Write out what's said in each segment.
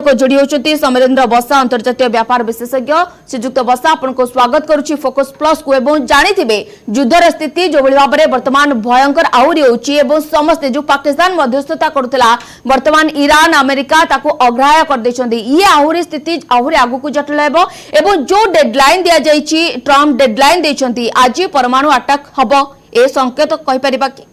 सहित जोड़ी होती समरेन्द्र बसा अंतर्जातीय व्यापार विशेषज्ञ। श्रीजुक्त बसा आपको स्वागत करुच्ची फोकस प्लस को। एवं जानी युद्धर स्थिति जो भाव में वर्तमान भयंकर आहरी हो समस्ते जो पाकिस्तान मध्यस्थता करुला वर्तमान ईरान अमेरिका ताको अग्राह्य कर ये आहरी स्थिति आहरी आगू जटिल एवं जो डेडलाइन दि जाइए ट्रम्प डेडलाइन देइछंती आज परमाणु अटैक हम ए संकेत कहीपर कि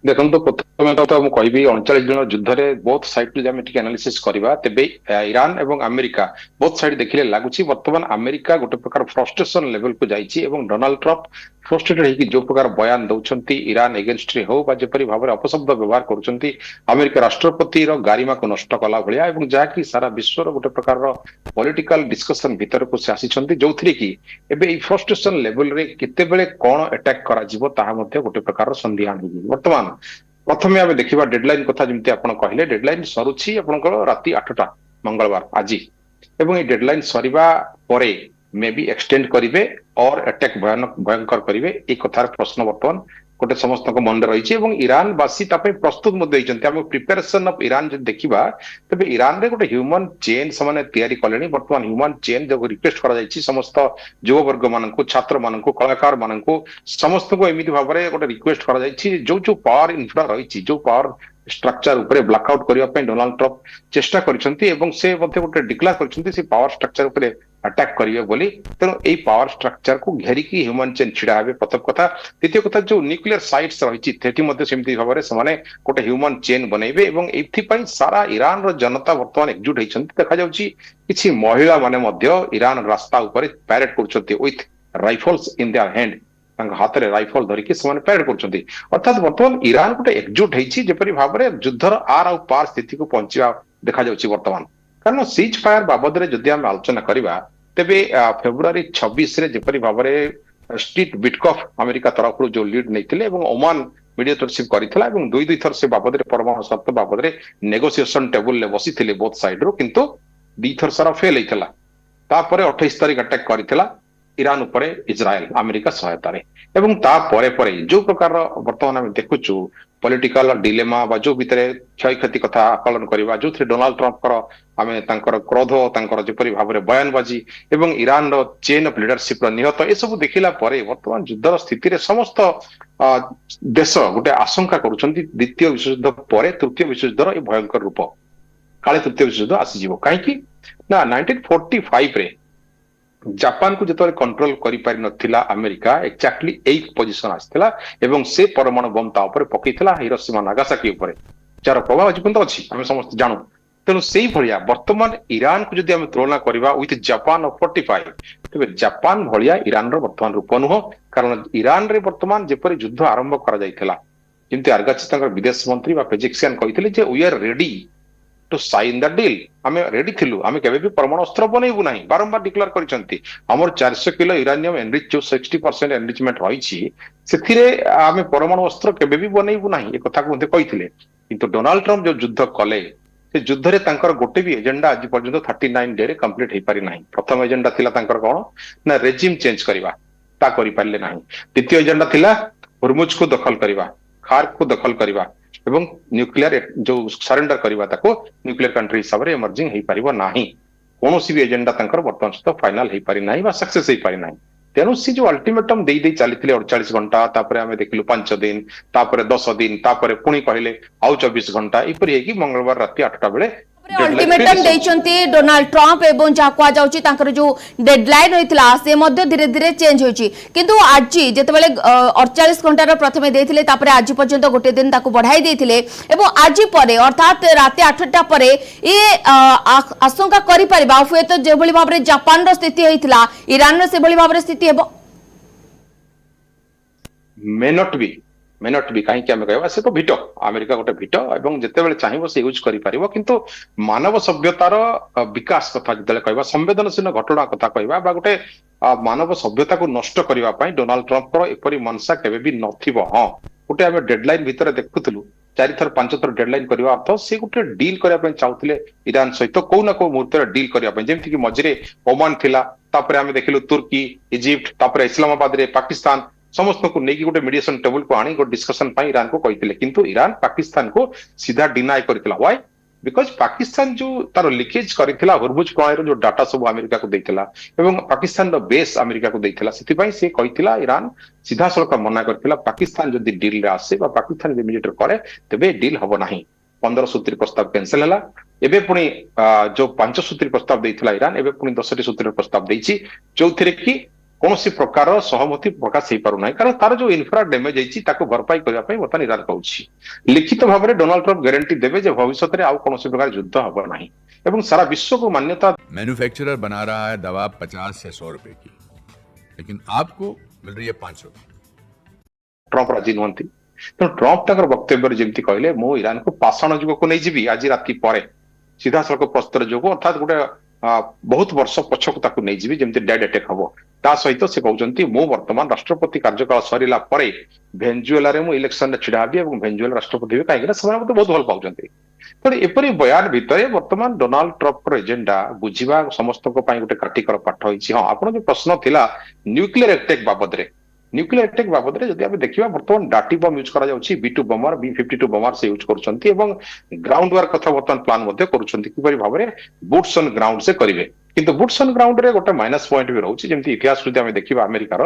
देखो तो प्रथम तो मुझे कहि 39 दिन युद्ध रे बहुत साइड जब एनालिसिस करवा तेबे ईरान एवं अमेरिका बहुत साइड देखिले लगुच वर्तमान अमेरिका गोटे प्रकार फ्रस्ट्रेशन लेवल को जाइए डोनाल्ड ट्रम्प फ्रस्ट्रेटेड होगी जो प्रकार बयान दौरान ईरान एगेन्स्ट रे हो जपरी भाव में अपशब्द व्यवहार करुँच अमेरिका राष्ट्रपति गारिमा को नष्ट कला भाया जहाँकि सारा विश्वर गोटे प्रकार पॉलिटिकल डिस्कशन भीतर को आसी जो कि एबे फ्रस्ट्रेशन लेवल रे केतेबेले कौन अटैक करा गोटे प्रकार संदिहान हो वर्तमान प्रथम आम देखा डेडलाइन कथा जमी आप कहले डेडलाइन सरुची राति 8टा मंगलवार आज एवं ये डेडलाइन सरिबा परे मे बी एक्सटेंड करेंगे और अटैक भयंकर करेंगे एक कथार प्रश्न बर्तमान गोटे समस्त मन में रही ईरान बासी प्रस्तुत प्रिपेरेसन ऑफ ईरान जो देखा तेज ईरान रे गोटे ह्यूमन चेन से तैयारी कले बर्तमान ह्यूमन चेन जो रिक्वेस्ट कर समस्त युववर्ग मान छात्र मान कलाकार मान समस्त को एमती भाव में गोटे रिक्वेस्ट कर जो जो पावर इन्फ्रा रही जो पावर स्ट्रक्चर उपरे ब्लैकआउट करने डोनाल्ड ट्रम्प चेष्टा गोटे डिक्लेयर कर पावर स्ट्रक्चर उपरे अटैक करेंगे बोली तेणु यही पावर स्ट्रक्चर को घेरिकी ह्यूमन चेन छिड़ा हे प्रथम कथा द्वितीय कथा जो न्यूक्लियर साइट्स रही भाव में गोटे ह्यूमन चेन बनइबे एवं सारा ईरान जनता वर्तमान एकजुट होती देखा कि महिला माने ईरान रास्ता उपर पैरेड कर with rifles in their hand हाथ में राइफल धरिकी पैरेड कर अर्थात वर्तमान ईरान गोटे एकजुट होपरी भाव में युद्धर आर आ पार स्थिति को पहुंचा देखा वर्तमान कारण सीज फायर बाबद में जदि आम आलोचना करवा तेबे फेब्रुआरी 26 रे जेपरी भाव में स्टीव विटकॉफ अमेरिका तरफ जो लीड नहीं ओमान मीडिएटरशिप करथिला दुई दुई थर से बाबद में परमाणु शर्त बाबद में नेगोशिएशन टेबल ले बसी थे बोथ साइड रो किंतु दी थर सारा फेल होता तापर 28 तारीख अटैक करथिला ईरान उपरे इजराइल अमेरिका सहायता एवं परे जो प्रकार वर्तमान आम देखुचु पॉलिटिकल डिलेमा बा जो भितर क्षय क्षति कथा आकलन करवा जो डोनाल्ड ट्रम्प आम क्रोध जपरी भाव में बयानबाजी एवं ईरान चेन ऑफ लीडरशिप निहत ए सब देखला वर्तमान युद्धर स्थिति समस्त देश गोटे आशंका करुछंती द्वितीय विश्वयुद्ध पर तृतीय विश्वयुद्धर भयंकर रूप काले तृतीय विश्वयुद्ध आसीजिवो काहेकि ना 1945 रे जापान को जो कंट्रोल कर नथिला अमेरिका एक्जाक्टली 8 पोजिशन आसला एवं से परमाणु बम पकईला हिरोशिमा नागासाकी उपर जार प्रभाव आज पर्यंत अच्छी आम समस्त जानू तेणु से भाया वर्तमान ईरान को जब तुलना करवा with Japan of 45 Tej Japan Bhaya Iran वर्तमान रूप नुह कारण ईरान रे वर्तमान जेपरी युद्ध आरंभ करमती आर्गाची विदेश मंत्री पेजिक्सियान कहते we are ready to sign the deal आम रेडी थिलु आम केबे परमाणु अस्त्र बनइबु नाही बारंबार डिक्लेयर करिसंती हमर 400 किलो यूरेनियम एनरिच जो 60% एनरिचमेंट रही से आम परमाणु अस्त्र केबे भी बनइबु नाही ए कथा को कहिथिले किंतु डोनाल्ड ट्रम्प जो युद्ध कले से युद्ध रे तांकर गोटे भी एजेंडा आज पर्यंत 39 डे रे कंप्लीट हे पारि नाही प्रथम एजेंडा थिला तांकर कोन ना रेजिम चेंज करबा ता करि पारले नाही द्वितीय एजेंडा थिला हुरमुज को दखल करबा खार्क को दखल करबा एवं न्यूक्लियर जो सरेंडर करवा न्यूक्लियर कंट्री हिसाब से इमर्जिंग हो पार ना कौन भी एजेंडा वर्तमान सहित फाइनाल हो पारि ना सक्सेस हो पारि ना तेणु सी जो अल्टीमेटम दे चली 48 घंटा आम देखिलु 5 दिन 10 दिन पुणी कहले आउ 24 घंटा यपरी मंगलवार राति 8टा बेले अल्टीमेटम देइचंती डोनाल्ड ट्रम्प एवं जा कुआ जाउची तांकर जो डेडलाइन होइतला से मध्य धीरे धीरे चेंज होइची किंतु आज जेतेबेले 48 घंटा रो प्रथमे देथिले तापरे आज पर्यंत गोटे दिन ताको बढ़ाई देथिले एवं आज परे अर्थात राति 8टा परे ए आशंका करि परिबा हुए तो जे भली भाबरे जापान रो स्थिति होइतला ईरान रो से भली भाबरे स्थिति हेबो मे नॉट बी कहीं कह से तो भिटो अमेरिका गोटे भिटो और जिते चाहिए से यूज कर किंतु मानव सभ्यतार विकास कथा जो कह संवेदनशील घटना कथा कह गोटे मानव सभ्यता को नष्ट करने डोनाल्ड ट्रम्प एपरी मनसा केवे भी नथिबो हाँ गोटे आम डेडलाइन भितर देखुलु 4 थर 5 थर डेडलाइन करने अर्थ से गोटे डील करने चाहते ईरान सहित कौ ना कौ मुहूर्त डील करने जमीक मझे ओमान थिला आम देखिलु तुर्की इजिप्ट तापर इस्लामाबाद रे पाकिस्तान समस्त को लेकिन गोटे मीडिएशन टेबल को आनी गोटे डिस्कशन ईरान को कहते किंतु ईरान पाकिस्तान को सीधा डिनाय करथिला व्हाई बिकज पाकिस्तान जो तार लिकेज करथिला हरमुज प्रणाली जो डाटा सब अमेरिका को देथिला एवं पाकिस्तान रो बेस अमेरिका को देथिला सेति पई से कहिथिला ईरान सीधा सड़क मना करथिला पाकिस्तान जदि डील रे आसे बा पाकिस्तान इमीडिएट करे तबे डील हबो नाही 15 सूत्री प्रस्ताव कैंसिल हला एबे पुनी जो 5 सूत्री प्रस्ताव देथिला ईरान एबे पुनी 10 सूत्री प्रस्ताव देछि चौथिरे की कौनसी प्रकार सहमति प्रकाश हो पार ना कारण तार जो इनफ्रा डैमेज होती भरपाई करने बर्तमान ईरान कहूँ लिखित भाव में डोनाल्ड ट्रंप गारंटी देवे भविष्य में आउ कौन प्रकार युद्ध हम ना एवं सारा विश्व को मान्यता मैन्युफैक्चरर बना रहा है दवा 50 से 100 रुपए की, लेकिन आपको मिल रही है 500 की। ट्रंप राजी नुहति तेणु ट्रंप तक वक्तव्य जमी कहले मु ईरान को पाषाण जुग को नहीं जी आज राति पर सीधा सड़क प्रस्तर जो अर्थात गोटे बहुत वर्ष पछक नहीं जी जमी डेड अटैक हम ता सहित से कहते मु वर्तमान राष्ट्रपति कार्यकाल सरला भेनेजुएला मु इलेक्शन छिड़ा हेबी और भेनेजुएला राष्ट्रपति भी कहीं बहुत भल पाँच तेणु एपरी बयान भितर वर्तमान डोनाल्ड ट्रंप एजेंडा बुझा समस्त गोटे काटिकर पाठ होती। हाँ आप जो प्रश्न थिला न्यूक्लियर अटैक बाबद न्यूक्लियर अटैक बाबद जब आम देखा बर्तमान डाटी बम यूज करा B2 बमर B52 बमर से यूज करछंती एवं ग्राउंड वर्क कथा बर्तमान प्लान करुछंती किपरि भाव में बूट्स ऑन ग्राउंड से करिवे किंतु बूट्स ऑन ग्राउंड रे गोटे माइनस पॉइंट भी रहउछि जेमति इतिहास जदि आम देखिबा अमेरिकार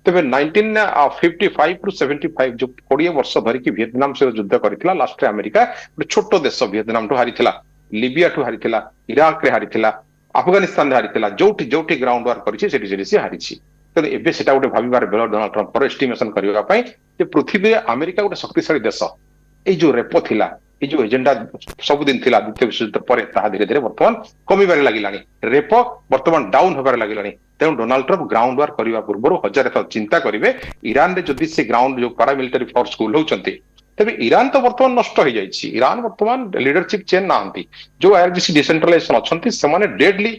तबे 1955 टू 75 जो 20 वर्ष धरिकी वियतनाम से युद्ध करथिला लास्ट रे अमेरिका गोटे छोटो देश वियतनाम ठू हारिथिला लिबिया ठू हारिथिला इराक रे हारिथिला अफगानिस्तान रे हारिथिला जोठी जोठी ग्राउंड वर्क करिछि सेठी सेठी से हारिछि तेणु एबे सेटा गोटे भाविबार बेल डोनाल्ड ट्रंप पर एस्टिमेशन करबा पई जे पृथ्वी रे अमेरिका गोटे शक्तिशाली देश ए जो रेपो थिला ए जो एजेंडा सब दिन थिला द्वितीय विश्व युद्ध पर ता धीरे धीरे वर्तमान कमिबारे लागिलानी रेपो वर्तमान डाउन होबारे लागिलानी तेणु डोनाल्ड ट्रंप ग्राउंड वर्क करबा पूर्व हजार थर चिंता करिवे ईरान रे जदि से ग्राउंड जो पैरामिलिटरी फोर्स को होउचंती तबे ईरान तो वर्तमान नष्ट हो जाइछि ईरान वर्तमान लीडरशिप चेन नाहंती जो आईआरजीसी डिसेंट्रलाइजेशन अछंती सेमाने डेडली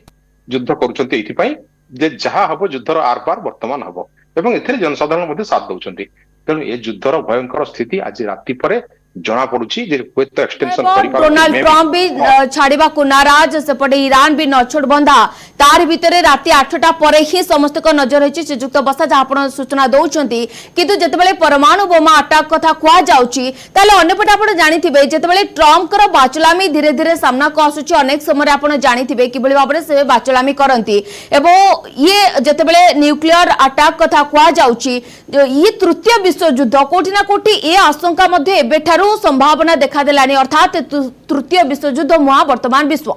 युद्ध करूचंती एथि पई जे जहा हबो युद्धर आर पार वर्तमान हबो एवं एथिरे जनसाधारण मध्ये साथ दउचंती तेणु ए युद्धर भयंकर स्थिति आज राति परे जना पड़ुची जे क्वेत एक्सटेंशन करि पार डोनाल्ड ट्रंप भी छाड़ीबा को नाराज सेपटे ईरान भी नछोड़ बंधा तार भितरे राति 8टा परे ही समस्त को नजर रहिछि संयुक्त बसा जहा आपण सूचना दउचंती किंतु जेतेबेले परमाणु बोमा अटैक कथा कुआ जाउची ताले अन्यपटे आपण जानिथिबे जेतेबेले ट्रंप कर बाचलामी धीरे धीरे सामना को आसुची अनेक समय आपण जानिथिबे किबळी भाबरे से बाचलामी करंती एवं ये जेतेबेले न्यूक्लियर अटैक कथा कुआ जाउची ये तृतीय विश्व युद्ध कोठी ना कोठी ए आशंका मध्ये एबेठार संभावना देखा देलानी अर्थात तृतीय विश्व युद्ध मुआ वर्तमान विश्व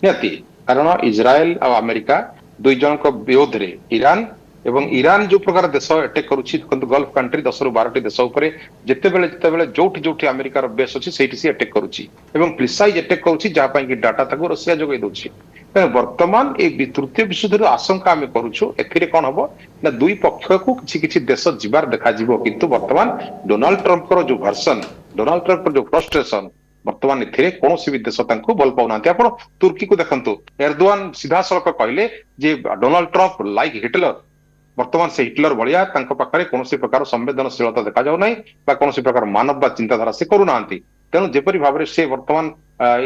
नियति कारण इजराइल और अमेरिका दुई जन को विरोध रे ईरान एवं ईरान जो प्रकार देश अटैक करुछि गल्फ कंट्री 10 ରୁ 12टी देश उपरे जेतेबेले जोठी जोठी अमेरिकार बेस अछि सेठी से अटैक करुछि एवं प्रिसाइज अटैक करुछि जहा पई कि डाटा ताको रशिया जोगै दोछि वर्तमान ए तृतीय विश्व युद्ध आशंका आम करुछु एथिरे कोन हबो ना दुई पक्ष को किछि देश जिबार देखा जिवो किंतु वर्तमान डोनाल्ड ट्रंप को जो वर्जन डोनाल्ड ट्रंप को जो फ्रस्ट्रेशन वर्तमान एथिरे कोनोसी भी देश तांको बल पाउनांती आपण तुर्की को देखंतु एर्दोआन सीधा सड़क कहले जे डोनाल्ड ट्रंप लाइक हिटलर वर्तमान से हिटलर भलिया तांको पाखरे कोनोसी प्रकार संवेदनशीलता देखा जाउ नै बा कोनोसी प्रकार मानव चिंताधारा से करूनांती तेणु जेपरी भाव में से वर्तमान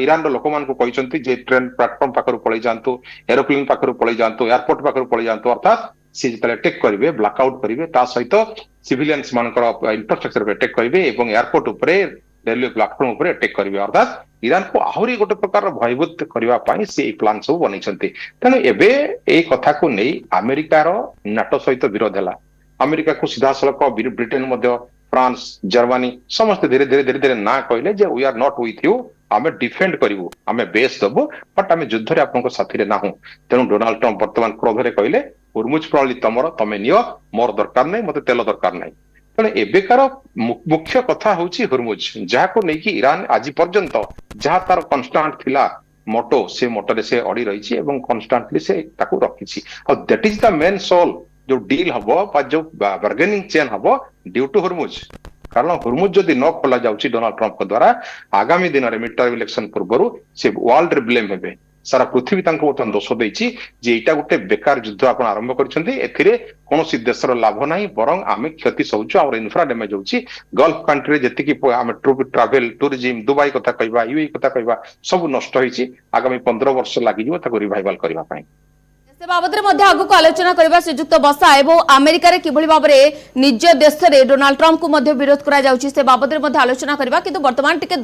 ईरान लोक मान कहते जे ट्रेन प्लाटफॉर्म पाखर पलि जातु एरोप्लेन पाखर पलि जातु एयरपोर्ट पाखर पलि जातु अर्थात सी जो अटैक करेंगे ब्लैकआउट करेंगे सहित सिविलियंस मानकर इंफ्रास्ट्रक्चर अटैक करेंगे और एयरपोर्ट उपरे रेलवे प्लाटफॉर्म उपरे अटैक करेंगे अर्थात ईरान को आहरी गोटे प्रकार भयभूत करने से प्लान सब बन तेणु एबे ए कथा को नहीं अमेरिकार नाटो सहित विरोध है अमेरिका को सीधा सड़क ब्रिटेन फ्रांस जर्मनी समस्त धीरे धीरे धीरे धीरे ना कहले जे we are not with you आमे डिफेंड करिवु आमे बेस दबु बट आमे युद्ध रे आपनको साथी रे नाहु तेणु डोनाल्ड ट्रंप वर्तमान क्रोध रे कहले हुरमुज प्रणाली तमर तमे नियो मोर दरकार नै मते तेल दरकार नै तेणु एबेकार मुख्य कथा होची हुरमुज जहा को नै कि ईरान आज पर्यंत जहा तार कांस्टेंट थिला मोटो से मोटरे से अड़ी रही एवं कन्स्टांटली से ताकू रखी और that is the main soul जो डील हम जो बार्गेनिंग चेन हम ड्यू टू हुरमुज कारण हुरमुज जदि न खोला जाउची डोनाल्ड ट्रंप द्वारा आगामी दिन में मिड टर्म इलेक्शन पूर्व से वर्ल्ड रे ब्लेम हेबे सारा पृथ्वी तांको बर्तमान दोष देछि जे एटा गोटे बेकार युद्ध आपण आरंभ करछन्ती एथिरे कोनोसी देशर लाभ नाही बरং आमे क्षति सौछु और इन्फ्रा डैमेज होछि गल्फ कंट्री जेति कि आमे ट्रैवल टूरिज्म दुबई कथा कहबा यूएई कथा कहबा सब नष्ट होइछि आगामी 15 वर्ष लागि जिवो ताको रिवाइवल करबा पई से बाबद आगु आलोचना करबा संयुक्त बसा एवं अमेरिका रे किभଳି भाबरे निज देश रे डोनाल्ड ट्रंप को विरोध करा जाउछि से बाबद आलोचना करबा किंतु वर्तमान टिके